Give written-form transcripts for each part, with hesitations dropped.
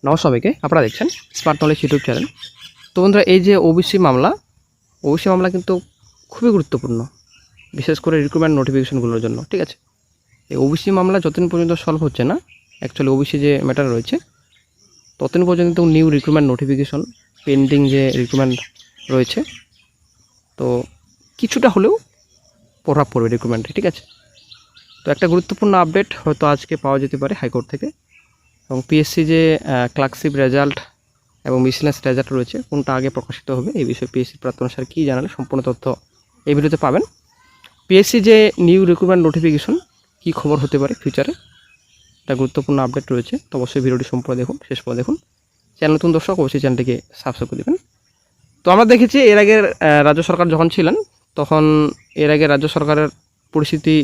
নমস্কার সবাইকে, আপনারা দেখছেন স্মার্ট নলেজ ইউটিউব চ্যানেল। তো বন্ধুরা, এই যে ওবিসি মামলা কিন্তু খুবই গুরুত্বপূর্ণ, বিশেষ করে রিক্রুটমেন্ট নোটিফিকেশনগুলোর জন্য। ঠিক আছে, এই ওবিসি মামলা যতদিন পর্যন্ত সলভ হচ্ছে না, অ্যাকচুয়ালি ওবিসি যে ম্যাটার রয়েছে, ততদিন পর্যন্ত নিউ রিক্রুটমেন্ট নোটিফিকেশন পেন্ডিং যে রিক্রুটমেন্ট রয়েছে, তো কিছুটা হলেও প্রভাব পড়বে রিক্রুটমেন্টে। ঠিক আছে, তো একটা গুরুত্বপূর্ণ আপডেট হয়তো আজকে পাওয়া যেতে পারে হাইকোর্ট থেকে, এবং পিএসসি যে ক্লার্কশিপ রেজাল্ট এবং মিসলেনিয়াস রেজাল্ট রয়েছে, কোনটা আগে প্রকাশিত হবে এই বিষয়ে পিএসসি প্রাক্তন স্যার কী জানালে সম্পূর্ণ তথ্য এই ভিডিওতে পাবেন। পিএসসি যে নিউ রিক্রুটমেন্ট নোটিফিকেশন কী খবর হতে পারে ফিউচারে, একটা গুরুত্বপূর্ণ আপডেট রয়েছে। তো অবশ্যই ভিডিওটি সম্পূর্ণ দেখুন, শেষ পর্যন্ত দেখুন। চ্যানেল নতুন দর্শক অবশ্যই চ্যানেলটিকে সাবস্ক্রাইব করে দেবেন। তো আমরা দেখেছি এর আগের রাজ্য সরকার যখন ছিলেন, তখন এর আগে রাজ্য সরকারের পরিস্থিতি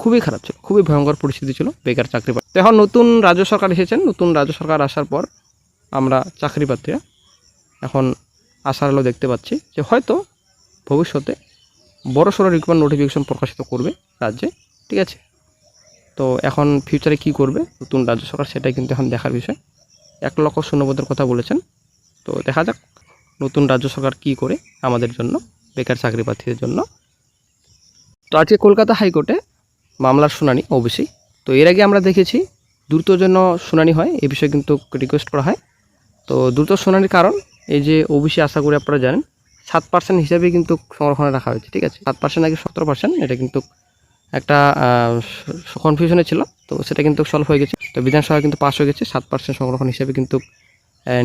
খুবই খারাপ ছিল, খুবই ভয়ঙ্কর পরিস্থিতি ছিল বেকার চাকরি পাওয়া। তো এখন নতুন রাজ্য সরকার এসেছেন, নতুন রাজ্য সরকার আসার পর আমরা চাকরি প্রার্থীরা এখন আশার আলো দেখতে পাচ্ছি যে হয়তো ভবিষ্যতে বড়সড় রিক্রুটমেন্ট নোটিফিকেশন প্রকাশিত করবে রাজ্যে। ঠিক আছে, তো এখন ফিউচারে কি করবে নতুন রাজ্য সরকার, সেটাই কিন্তু এখন দেখার বিষয়। 1 লক্ষ শূন্যপদের কথা বলেছেন, তো দেখা যাক নতুন রাজ্য সরকার কী করে আমাদের জন্য, বেকার চাকরি প্রার্থীদের জন্য। তো আজকে কলকাতা হাইকোর্টে মামলার শুনানি ওবিসি। তো এর আগে আমরা দেখেছি দ্রুত যেন শুনানি হয়, এই বিষয়ে কিন্তু রিকোয়েস্ট করা হয়। তো দ্রুত শুনানির কারণ, এই যে ওবিসি আশা করি আপনারা জানেন 7% হিসাবে কিন্তু সংরক্ষণে রাখা হয়েছে। ঠিক আছে, 7% নাকি 17%, এটা কিন্তু একটা কনফিউশনে ছিল, তো সেটা কিন্তু সলভ হয়ে গেছে। তো বিধানসভা কিন্তু পাস হয়ে গেছে 7% সংরক্ষণ হিসেবে কিন্তু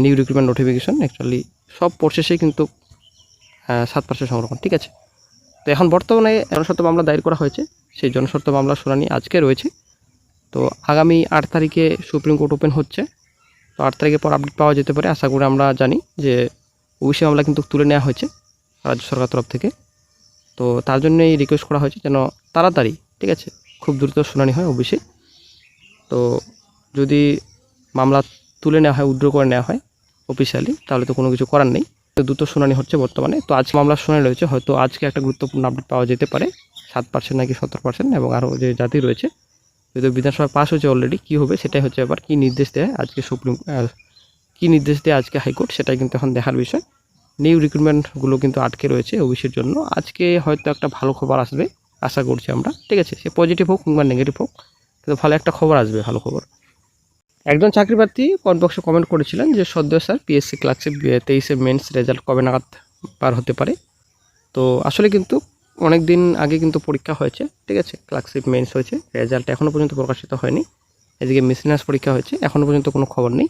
নিউ রিক্রুটমেন্ট নোটিফিকেশন। অ্যাকচুয়ালি সব প্রসেসেই কিন্তু 7% সংরক্ষণ। ঠিক আছে, তো এখন বর্তমানে জনস্বার্থ মামলা দায়ের করা হয়েছে, সেই জনস্বার্থ মামলার শুনানি আজকে রয়েছে। তো আগামী 8 তারিখে সুপ্রিম কোর্ট ওপেন হচ্ছে। তো 8 তারিখের পর আপডেট পাওয়া যেতে পারে। আশা করি আমরা জানি যে ওবিসি মামলা কিন্তু তুলে নেওয়া হয়েছে রাজ্য সরকার তরফ থেকে। তো তার জন্যই রিকোয়েস্ট করা হয়েছে যেন তাড়াতাড়ি, ঠিক আছে, খুব দ্রুত শুনানি হয় ওবিসি। তো যদি মামলা তুলে নেওয়া হয়, উইথড্র করে নেওয়া হয় অফিসিয়ালি, তাহলে তো কোনো কিছু করার নেই। তো দ্রুত শুনানি হচ্ছে বর্তমানে। তো আজকে মামলার শুনানি রয়েছে, হয়তো আজকে একটা গুরুত্বপূর্ণ আপডেট পাওয়া যেতে পারে 7% নাকি 17%, এবং আরও যে জাতি রয়েছে, যেহেতু বিধানসভা পাস হয়েছে অলরেডি, কী হবে সেটাই হচ্ছে এবার কী নির্দেশ দেয় আজকে কী নির্দেশ দেয় আজকে হাইকোর্ট, সেটাই কিন্তু এখন দেখার বিষয়। নিউ রিক্রুটমেন্টগুলো কিন্তু আটকে রয়েছে ওবিসির জন্য। আজকে হয়তো একটা ভালো খবর আসবে আশা করছি আমরা। ঠিক আছে, সে পজিটিভ হোক কিংবা নেগেটিভ হোক, কিন্তু ভালো একটা খবর আসবে, ভালো খবর। একজন চাকরি প্রার্থী কমেন্ট বক্সে কমেন্ট করেছিলেন যে সদ্য sir PSC clerkship 23 mains result কবে নাগাদ পার হতে পারে। তো আসলে কিন্তু অনেক দিন আগে কিন্তু পরীক্ষা হয়েছে। ঠিক আছে, ক্লার্কশিপ মেন্স হয়েছে, রেজাল্ট এখনও পর্যন্ত প্রকাশিত হয়নি। এদিকে মিসলেনিয়াস পরীক্ষা হয়েছে, এখনও পর্যন্ত কোনো খবর নেই।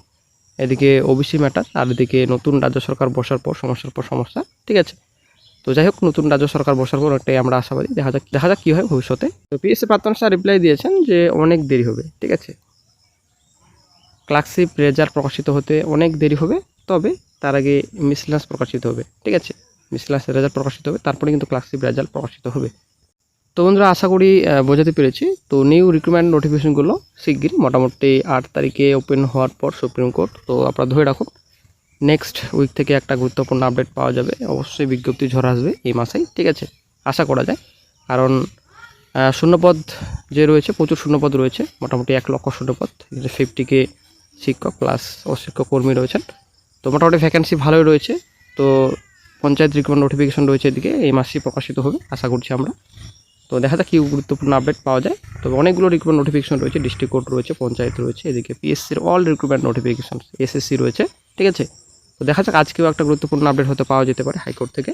এদিকে ওবিসি ম্যাটার, আর এদিকে নতুন রাজ্য সরকার বসার পর সমস্যার পর সমস্যা। ঠিক আছে, তো যাই হোক, নতুন রাজ্য সরকার বসার পর একটাই আমরা আশাবাদী, দেখা যাক কী হয় ভবিষ্যতে। তো পিএসসি প্রাক্তন স্যার রিপ্লাই দিয়েছেন যে অনেক দেরি হবে। ঠিক আছে, ক্লার্কশিপ রেজাল্ট প্রকাশিত হতে অনেক দেরি হবে, তবে তার আগে মিসলেনিয়াস প্রকাশিত হবে। ঠিক আছে, মিসলেনিয়াস রেজাল্ট প্রকাশিত হবে, তারপরে কিন্তু ক্লার্কশিপ রেজাল্ট প্রকাশিত হবে। তো বন্ধুরা, আশা করি বোঝাতে পেরেছি। তো নিউ রিক্রুটমেন্ট নোটিফিকেশনগুলো শিগগিরই, মোটামুটি 8 তারিখে ওপেন হওয়ার পর সুপ্রিম কোর্ট, তো আপনারা ধরে রাখুন নেক্সট উইক থেকে একটা গুরুত্বপূর্ণ আপডেট পাওয়া যাবে। অবশ্যই বিজ্ঞপ্তি ঝড় আসবে এই মাসেই। ঠিক আছে, আশা করা যায়, কারণ শূন্যপদ যে রয়েছে, প্রচুর শূন্যপদ রয়েছে, মোটামুটি 1 লক্ষ শূন্যপদ, 50K শিক্ষক প্লাস অশিক্ষক কর্মী রয়েছেন। তো মোটামুটি ভ্যাকেন্সি ভালোই রয়েছে। তো পঞ্চায়েত রিক্রুটমেন্ট নোটিফিকেশন রয়েছে এদিকে, এই মাসেই প্রকাশিত হবে আশা করছি আমরা। তো দেখা যাক কী গুরুত্বপূর্ণ আপডেট পাওয়া যায়। তবে অনেকগুলো রিক্রুটমেন্ট নোটিফিকেশন রয়েছে, ডিস্ট্রিক্ট কোর্ট রয়েছে, পঞ্চায়েত রয়েছে, এদিকে পিএসসির অল রিক্রুটমেন্ট নোটিফিকেশন, এসএসসি রয়েছে। ঠিক আছে, তো দেখা যাক আজকেও একটা গুরুত্বপূর্ণ আপডেট হতে পাওয়া যেতে পারে হাইকোর্ট থেকে।